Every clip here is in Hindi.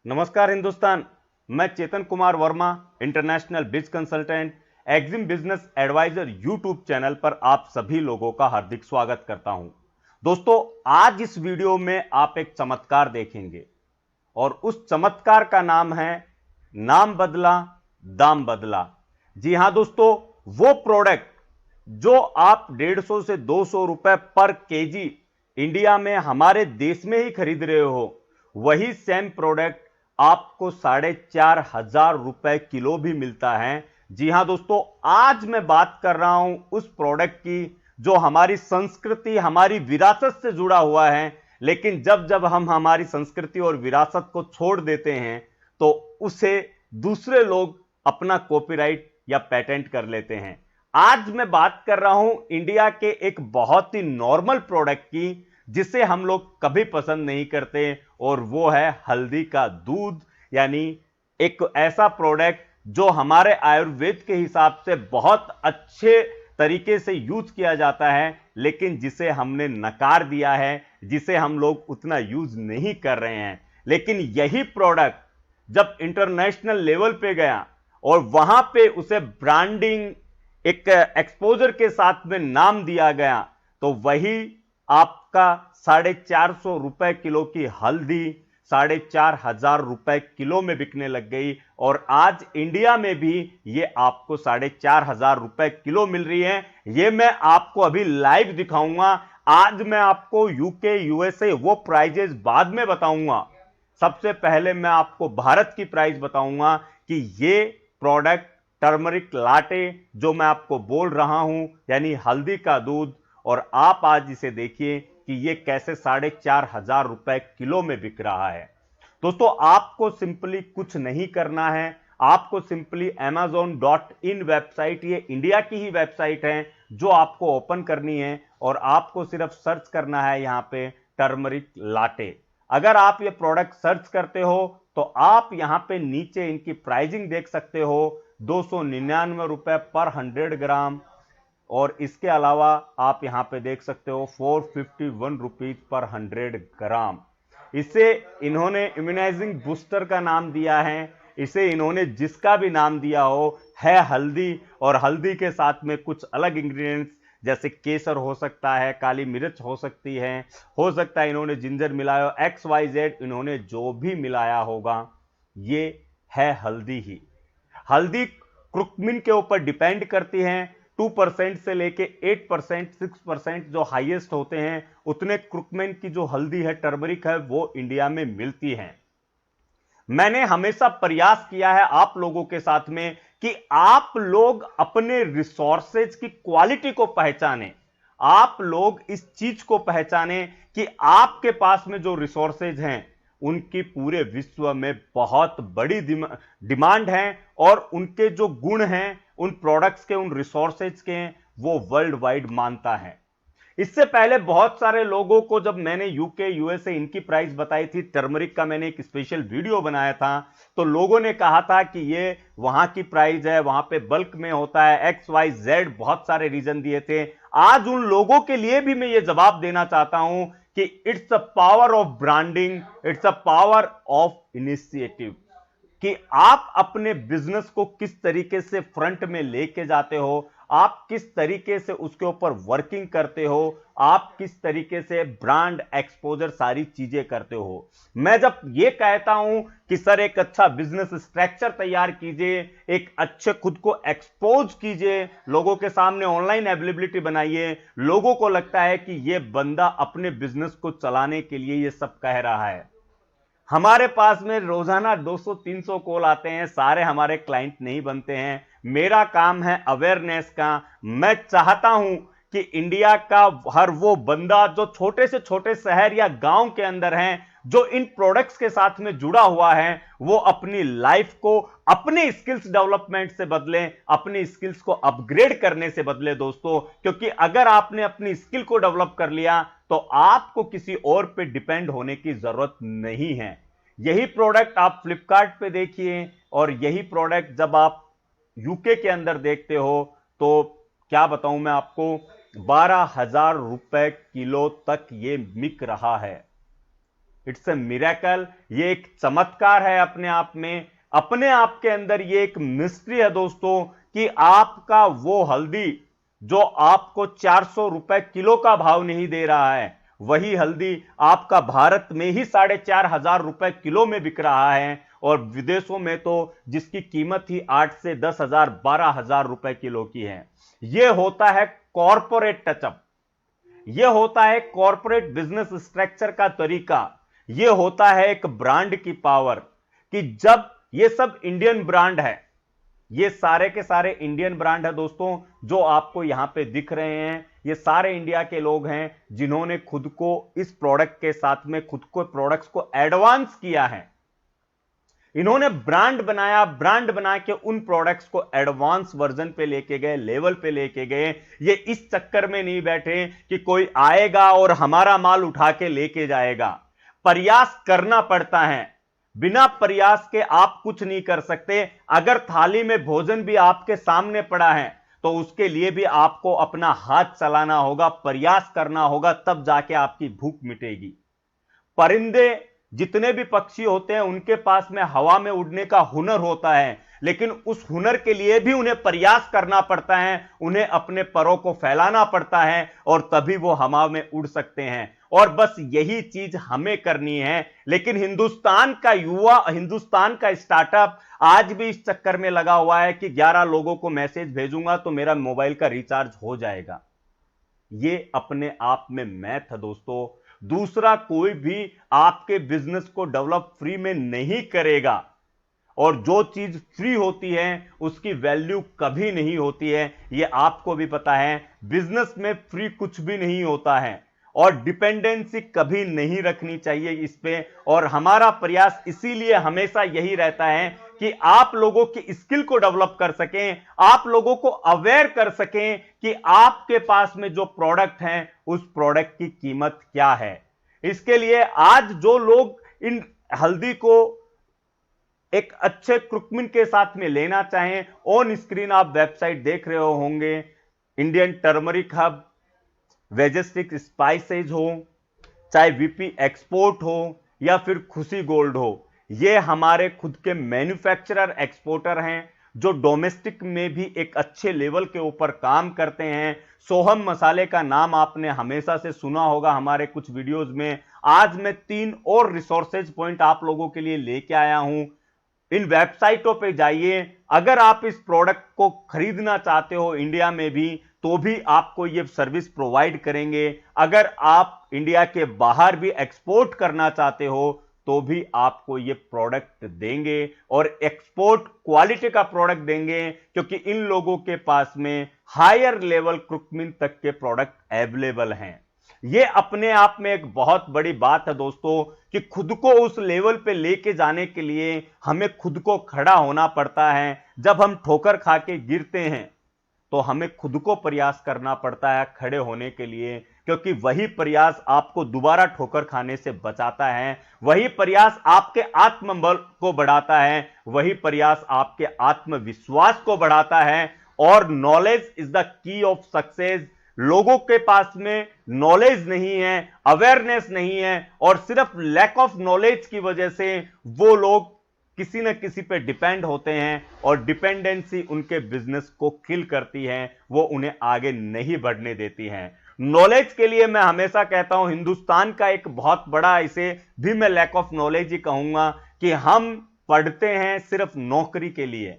नमस्कार हिंदुस्तान। मैं Chetan Kumar Varma, international biz consultant, exim business advisor YouTube channel पर आप सभी लोगों का हार्दिक स्वागत करता हूं। दोस्तों, आज इस वीडियो में आप एक चमत्कार देखेंगे और उस चमत्कार का नाम है नाम बदला, दाम बदला। जी हां दोस्तों, वो प्रोडक्ट जो आप 150 से 200 रुपए पर केजी इंडिया में हमारे देश में ही खरीद रहे हो, वही सेम प्रोडक्ट आपको 4,500 रुपए किलो भी मिलता है। जी हां दोस्तों, आज मैं बात कर रहा हूं उस प्रोडक्ट की जो हमारी संस्कृति, हमारी विरासत से जुड़ा हुआ है। लेकिन जब जब हम हमारी संस्कृति और विरासत को छोड़ देते हैं तो उसे दूसरे लोग अपना कॉपीराइट या पेटेंट कर लेते हैं। आज मैं बात कर रहा हूं इंडिया के एक बहुत ही नॉर्मल प्रोडक्ट की, जिसे हम लोग कभी पसंद नहीं करते, और वो है हल्दी का दूध। यानी एक ऐसा प्रोडक्ट जो हमारे आयुर्वेद के हिसाब से बहुत अच्छे तरीके से यूज किया जाता है, लेकिन जिसे हमने नकार दिया है, जिसे हम लोग उतना यूज नहीं कर रहे हैं। लेकिन यही प्रोडक्ट जब इंटरनेशनल लेवल पे गया और वहां पे उसे ब्रांडिंग, एक एक्सपोजर के साथ में नाम दिया गया, तो वही आपका 450 रुपए किलो की हल्दी 4,500 रुपए किलो में बिकने लग गई। और आज इंडिया में भी ये आपको 4,500 रुपए किलो मिल रही है। ये मैं आपको अभी लाइव दिखाऊंगा। आज मैं आपको यूके, यूएसए वो प्राइजेस बाद में बताऊंगा। सबसे पहले मैं आपको भारत की प्राइस बताऊंगा कि ये प्रोडक्ट टर्मरिक लाटे जो मैं आपको बोल रहा हूं, यानी हल्दी का दूध, और आप आज इसे देखिए कि ये कैसे 4,500 रुपए किलो में बिक रहा है। दोस्तों, आपको सिंपली कुछ नहीं करना है। आपको सिंपली amazon.in वेबसाइट, ये इंडिया की ही वेबसाइट है, जो आपको ओपन करनी है और आपको सिर्फ सर्च करना है यहां पे टर्मरिक लाटे। अगर आप ये प्रोडक्ट सर्च करते हो तो आप यहां पे नीचे इनकी प्राइसिंग देख सकते हो, 299 रुपए पर 100 ग्राम। और इसके अलावा आप यहां पे देख सकते हो 451 रुपीज पर 100 ग्राम। इसे इन्होंने इम्यूनाइजिंग बूस्टर का नाम दिया है। इसे इन्होंने जिसका भी नाम दिया हो, है हल्दी, और हल्दी के साथ में कुछ अलग इंग्रेडिएंट्स जैसे केसर हो सकता है, काली मिर्च हो सकती है, हो सकता है इन्होंने जिंजर मिलाया हो, XYZ इन्होंने जो भी मिलाया होगा, ये है हल्दी ही। हल्दी क्रुकमिन के ऊपर डिपेंड करती हैं। 2% से लेके 8%, 6% जो हाईएस्ट होते हैं, उतने क्रुकमिन की जो हल्दी है, टर्मरिक है, वो इंडिया में मिलती है। मैंने हमेशा प्रयास किया है आप लोगों के साथ में कि आप लोग अपने रिसोर्सेज की क्वालिटी को पहचानें। आप लोग इस चीज को पहचानें कि आपके पास में जो रिसोर्सेज हैं, उनकी पूरे विश्व में बहुत बड़ी डिमांड है, और उनके जो गुण हैं उन प्रोडक्ट्स के, उन रिसोर्सेज के, वो वर्ल्ड वाइड मानता है। इससे पहले बहुत सारे लोगों को जब मैंने यूके, यूएसए इनकी प्राइस बताई थी, टर्मरिक का मैंने एक स्पेशल वीडियो बनाया था, तो लोगों ने कहा था कि ये वहां की प्राइस है, वहां पे बल्क में होता है, XYZ बहुत सारे रीजन दिए थे। आज उन लोगों के लिए भी मैं ये जवाब देना चाहता हूं कि it's a power of branding, it's a power of initiative, कि आप अपने बिजनेस को किस तरीके से फ्रंट में लेके जाते हो, आप किस तरीके से उसके ऊपर वर्किंग करते हो, आप किस तरीके से ब्रांड एक्सपोजर सारी चीजें करते हो। मैं जब ये कहता हूं कि सर एक अच्छा बिजनेस स्ट्रक्चर तैयार कीजिए, एक अच्छे खुद को एक्सपोज कीजिए, लोगों के सामने ऑनलाइन अवेलेबिलिटी बनाइए, लोगों को लगता है कि ये बंदा अपने बिजनेस को चलाने के लिए ये सब कह रहा है। हमारे पास में रोजाना 200-300 कॉल आते हैं, सारे हमारे क्लाइंट नहीं बनते हैं। मेरा काम है अवेयरनेस का। मैं चाहता हूं कि इंडिया का हर वो बंदा जो छोटे से छोटे शहर या गांव के अंदर है, जो इन प्रोडक्ट्स के साथ में जुड़ा हुआ है, वो अपनी लाइफ को अपने स्किल्स डेवलपमेंट से बदले, अपनी स्किल्स को अपग्रेड करने से बदले दोस्तों। क्योंकि अगर आपने अपनी स्किल को डेवलप कर लिया तो आपको किसी और पे डिपेंड होने की जरूरत नहीं है। यही प्रोडक्ट आप फ्लिपकार्ट पे देखिए, और यही प्रोडक्ट जब आप यूके के अंदर देखते हो तो क्या बताऊं मैं आपको, 12,000 रुपए किलो तक ये बिक रहा है। इट्स ए मिरेकल, ये एक चमत्कार है अपने आप में, अपने आप के अंदर ये एक मिस्ट्री है दोस्तों कि आपका वो हल्दी जो आपको 400 रुपए किलो का भाव नहीं दे रहा है, वही हल्दी आपका भारत में ही 4,500 रुपए किलो में बिक रहा है, और विदेशों में तो जिसकी कीमत ही 8 से 10,000 12,000 रुपए किलो की है। यह होता है कॉरपोरेट टचअप, यह होता है कॉरपोरेट बिजनेस स्ट्रक्चर का तरीका, यह होता है एक ब्रांड की पावर, कि जब यह सब इंडियन ब्रांड है, ये सारे के सारे इंडियन ब्रांड है दोस्तों जो आपको यहां पे दिख रहे हैं, ये सारे इंडिया के लोग हैं जिन्होंने खुद को इस प्रोडक्ट के साथ में खुद को प्रोडक्ट्स को एडवांस किया है, इन्होंने ब्रांड बनाया, ब्रांड बना के उन प्रोडक्ट्स को एडवांस वर्जन पे लेके गए, लेवल पे लेके गए। ये इस चक्कर में नहीं बैठे कि कोई आएगा और हमारा माल उठा के लेके जाएगा, प्रयास करना पड़ता है, बिना प्रयास के आप कुछ नहीं कर सकते। अगर थाली में भोजन भी आपके सामने पड़ा है तो उसके लिए भी आपको अपना हाथ चलाना होगा, प्रयास करना होगा, तब जाके आपकी भूख मिटेगी। परिंदे जितने भी पक्षी होते हैं उनके पास में हवा में उड़ने का हुनर होता है, लेकिन उस हुनर के लिए भी उन्हें प्रयास करना पड़ता है, उन्हें अपने परों को फैलाना पड़ता है और तभी वो हवा में उड़ सकते हैं। और बस यही चीज हमें करनी है। लेकिन हिंदुस्तान का युवा, हिंदुस्तान का स्टार्टअप आज भी इस चक्कर में लगा हुआ है कि 11 लोगों को मैसेज भेजूंगा तो मेरा मोबाइल का रिचार्ज हो जाएगा। ये अपने आप में मैथ है दोस्तों। दूसरा कोई भी आपके बिजनेस को डेवलप फ्री में नहीं करेगा, और जो चीज फ्री होती है उसकी वैल्यू कभी नहीं होती है, ये आपको भी पता है। बिजनेस में फ्री कुछ भी नहीं होता है और डिपेंडेंसी कभी नहीं रखनी चाहिए इस पे। और हमारा प्रयास इसीलिए हमेशा यही रहता है कि आप लोगों की स्किल को डेवलप कर सकें, आप लोगों को अवेयर कर सकें कि आपके पास में जो प्रोडक्ट है उस प्रोडक्ट की कीमत क्या है। इसके लिए आज जो लोग इन हल्दी को एक अच्छे क्रुकमिन के साथ में लेना चाहें, ऑन स्क्रीन आप वेबसाइट देख रहे होंगे, इंडियन टर्मरिक हब, वेजेस्टिक स्पाइसेज हो, चाहे वीपी एक्सपोर्ट हो या फिर खुशी गोल्ड हो, ये हमारे खुद के मैन्युफैक्चरर एक्सपोर्टर हैं जो डोमेस्टिक में भी एक अच्छे लेवल के ऊपर काम करते हैं। सोहम मसाले का नाम आपने हमेशा से सुना होगा हमारे कुछ वीडियोस में। आज मैं 3 और रिसोर्सेज पॉइंट आप लोगों के लिए लेके आया हूं। इन वेबसाइटों पे जाइए, अगर आप इस प्रोडक्ट को खरीदना चाहते हो इंडिया में भी तो भी आपको ये सर्विस प्रोवाइड करेंगे। अगर आप इंडिया के बाहर भी एक्सपोर्ट करना चाहते हो तो भी आपको ये प्रोडक्ट देंगे, और एक्सपोर्ट क्वालिटी का प्रोडक्ट देंगे, क्योंकि इन लोगों के पास में हायर लेवल क्रुकमिन तक के प्रोडक्ट अवेलेबल हैं। ये अपने आप में एक बहुत बड़ी बात है दोस्तों कि खुद को उस लेवल पे लेके जाने के लिए हमें खुद को खड़ा होना पड़ता है। जब हम ठोकर खा के गिरते हैं तो हमें खुद को प्रयास करना पड़ता है खड़े होने के लिए, क्योंकि वही प्रयास आपको दोबारा ठोकर खाने से बचाता है, वही प्रयास आपके आत्मबल को बढ़ाता है, वही प्रयास आपके आत्मविश्वास को बढ़ाता है। और knowledge is the key of success. लोगों के पास में नॉलेज नहीं है, अवेयरनेस नहीं है, और सिर्फ लैक ऑफ नॉलेज की वजह से वो लोग किसी न किसी पे डिपेंड होते हैं, और डिपेंडेंसी उनके बिजनेस को किल करती है, वो उन्हें आगे नहीं बढ़ने देती है। नॉलेज के लिए मैं हमेशा कहता हूं हिंदुस्तान का एक बहुत बड़ा, इसे भी मैं लैक ऑफ नॉलेज ही कहूंगा, कि हम पढ़ते हैं सिर्फ नौकरी के लिए,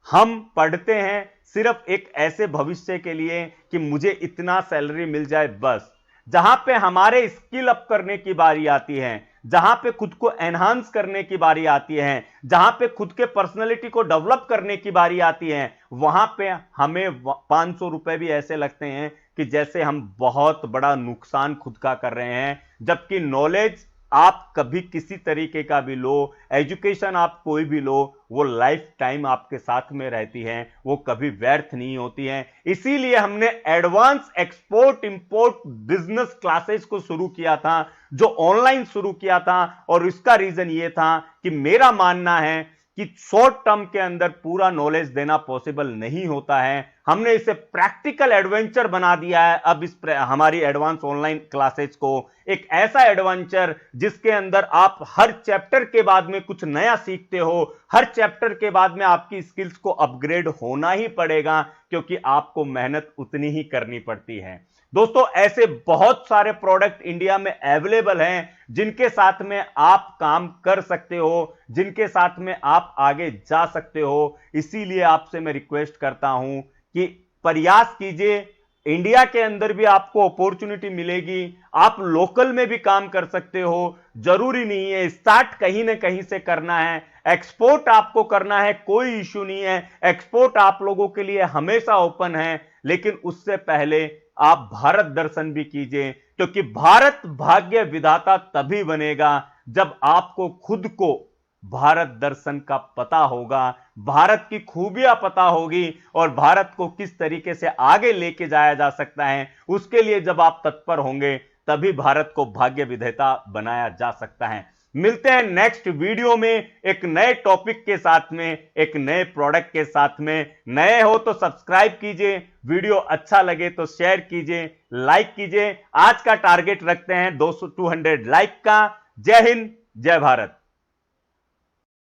हम पढ़ते हैं सिर्फ एक ऐसे भविष्य के लिए कि मुझे इतना सैलरी मिल जाए बस। जहां पे हमारे स्किल अप करने की बारी आती है, जहां पे खुद को एनहांस करने की बारी आती है, जहां पे खुद के पर्सनैलिटी को डेवलप करने की बारी आती है, वहां पे हमें 500 रुपए भी ऐसे लगते हैं कि जैसे हम बहुत बड़ा नुकसान खुद का कर रहे हैं। जबकि नॉलेज आप कभी किसी तरीके का भी लो, एजुकेशन आप कोई भी लो, वो लाइफ टाइम आपके साथ में रहती है, वो कभी व्यर्थ नहीं होती है। इसीलिए हमने advance export import business classes को शुरू किया था, जो ऑनलाइन शुरू किया था, और इसका रीजन ये था कि मेरा मानना है कि शॉर्ट टर्म के अंदर पूरा नॉलेज देना पॉसिबल नहीं होता है। हमने इसे प्रैक्टिकल एडवेंचर बना दिया है। अब इस हमारी एडवांस ऑनलाइन क्लासेज को एक ऐसा एडवेंचर जिसके अंदर आप हर चैप्टर के बाद में कुछ नया सीखते हो, हर चैप्टर के बाद में आपकी स्किल्स को अपग्रेड होना ही पड़ेगा, क्योंकि आपको मेहनत उतनी ही करनी पड़ती है। दोस्तों, ऐसे बहुत सारे प्रोडक्ट इंडिया में अवेलेबल हैं जिनके साथ में आप काम कर सकते हो, जिनके साथ में आप आगे जा सकते हो। इसीलिए आपसे मैं रिक्वेस्ट करता हूं कि प्रयास कीजिए। इंडिया के अंदर भी आपको अपॉर्चुनिटी मिलेगी, आप लोकल में भी काम कर सकते हो। जरूरी नहीं है, स्टार्ट कहीं ना कहीं से करना है। एक्सपोर्ट आपको करना है, कोई इश्यू नहीं है, एक्सपोर्ट आप लोगों के लिए हमेशा ओपन है। लेकिन उससे पहले आप भारत दर्शन भी कीजिए, क्योंकि भारत भाग्य विधाता तभी बनेगा जब आपको खुद को भारत दर्शन का पता होगा, भारत की खूबियां पता होगी और भारत को किस तरीके से आगे लेके जाया जा सकता है, उसके लिए जब आप तत्पर होंगे तभी भारत को भाग्य विधाता बनाया जा सकता है। मिलते हैं नेक्स्ट वीडियो में एक नए टॉपिक के साथ में, एक नए प्रोडक्ट के साथ में। नए हो तो सब्सक्राइब कीजिए, वीडियो अच्छा लगे तो शेयर कीजिए, लाइक कीजिए। आज का टारगेट रखते हैं 200 200 लाइक का। जय हिंद, जय भारत।